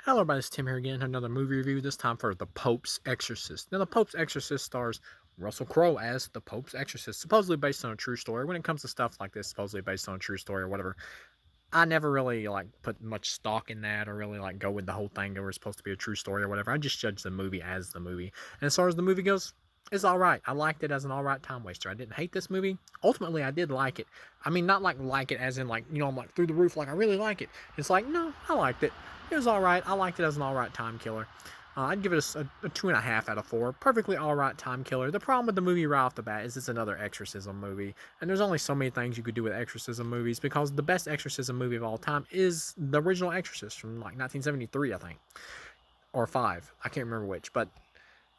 Hello everybody, it's Tim here again, another movie review, this time for The Pope's Exorcist. Now, The Pope's Exorcist stars Russell Crowe as the Pope's Exorcist, supposedly based on a true story. When it comes to stuff like this, supposedly based on a true story or whatever, I never really, put much stock in that or really, go with the whole thing that was supposed to be a true story or whatever. I just judge the movie as the movie. And as far as the movie goes, it's alright. I liked it as an alright time waster. I didn't hate this movie. Ultimately, I did like it. I mean, not like it as in, I'm through the roof, I really like it. It's like, no, I liked it. It was alright. I liked it as an alright time killer. I'd give it a 2.5 out of 4. Perfectly alright time killer. The problem with the movie right off the bat is it's another exorcism movie. And there's only so many things you could do with exorcism movies because the best exorcism movie of all time is the original Exorcist from 1973, I think. Or 5. I can't remember which. But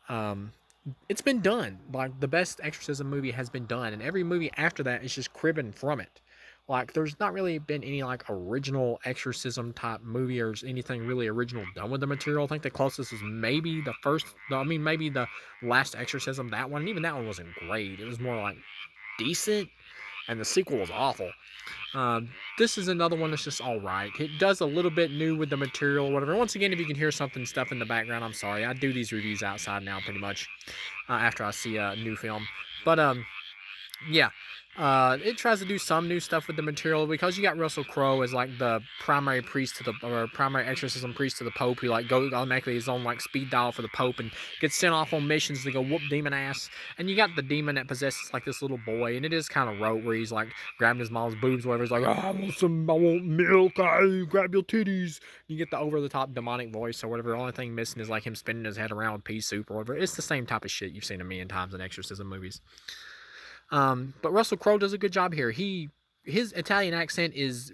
um, it's been done. The best exorcism movie has been done. And every movie after that is just cribbing from it. There's not really been any original exorcism type movie or anything really original done with the material. I think the closest was maybe maybe the last exorcism, that one. And even that one wasn't great. It was more decent, and the sequel was awful. This is another one that's just all right. It does a little bit new with the material or whatever. Once again, if you can hear stuff in the background, I'm sorry. I do these reviews outside now pretty much after I see a new film. But yeah. It tries to do some new stuff with the material because you got Russell Crowe as the primary priest to the or primary exorcism priest to the Pope, who goes automatically his own speed dial for the Pope and gets sent off on missions to go whoop demon ass. And you got the demon that possesses this little boy, and it is kind of rote where he's grabbing his mom's boobs, or whatever. He's like, oh, I want milk, grab your titties. You get the over the top demonic voice or whatever. The only thing missing is him spinning his head around with pea soup or whatever. It's the same type of shit you've seen a million times in exorcism movies. But Russell Crowe does a good job here. His Italian accent is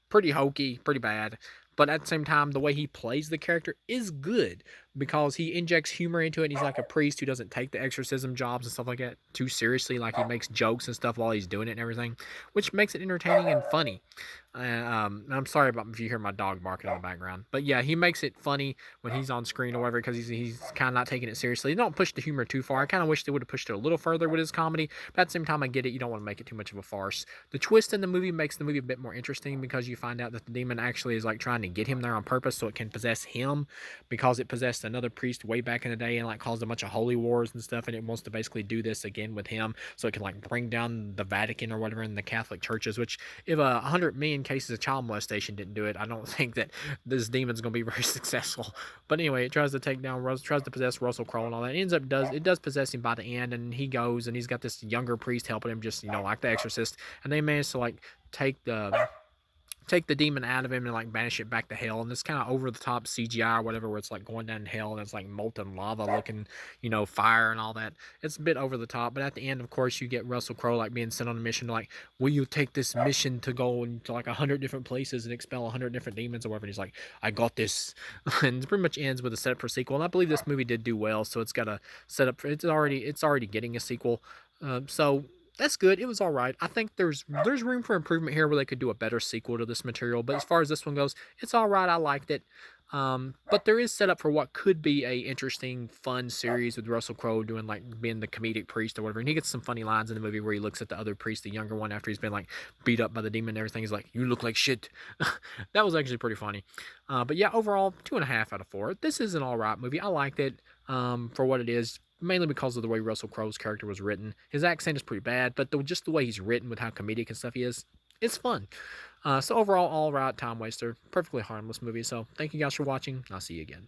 pretty hokey, pretty bad. But at the same time, the way he plays the character is good because he injects humor into it. He's like a priest who doesn't take the exorcism jobs and stuff like that too seriously. He makes jokes and stuff while he's doing it and everything, which makes it entertaining and funny. I'm sorry about if you hear my dog barking in the background, but yeah, he makes it funny when he's on screen or whatever because he's kind of not taking it seriously. They don't push the humor too far. I kind of wish they would have pushed it a little further with his comedy, but at the same time, I get it. You don't want to make it too much of a farce. The twist in the movie makes the movie a bit more interesting because you find out that the demon actually is trying to get him there on purpose so it can possess him because it possessed another priest way back in the day and caused a bunch of holy wars and stuff, and it wants to basically do this again with him so it can bring down the Vatican or whatever in the Catholic churches, which if 100 million cases of child molestation didn't do it, I don't think that this demon's going to be very successful. But anyway, it tries to tries to possess Russell Crowe and all that. It does possess him by the end, and he goes and he's got this younger priest helping him, just like the Exorcist, and they manage to take the demon out of him and banish it back to hell. And this kind of over the top CGI or whatever, where it's going down hell and it's molten lava looking, fire and all that. It's a bit over the top, but at the end, of course, you get Russell Crowe being sent on a mission will you take this mission to go into 100 different places and expel 100 different demons or whatever? And he's like, I got this. And it pretty much ends with a setup for a sequel. And I believe this movie did do well, so it's got a setup for it's already getting a sequel. So that's good. It was all right. I think there's room for improvement here where they could do a better sequel to this material. But as far as this one goes, it's all right. I liked it. But there is set up for what could be a interesting, fun series with Russell Crowe doing being the comedic priest or whatever. And he gets some funny lines in the movie where he looks at the other priest, the younger one, after he's been beat up by the demon and everything. He's like, "You look like shit." That was actually pretty funny. But yeah, overall, 2.5 out of 4. This is an all right movie. I liked it for what it is. Mainly because of the way Russell Crowe's character was written. His accent is pretty bad, but just the way he's written with how comedic and stuff he is, it's fun. So overall, all right time waster. Perfectly harmless movie. So thank you guys for watching. I'll see you again.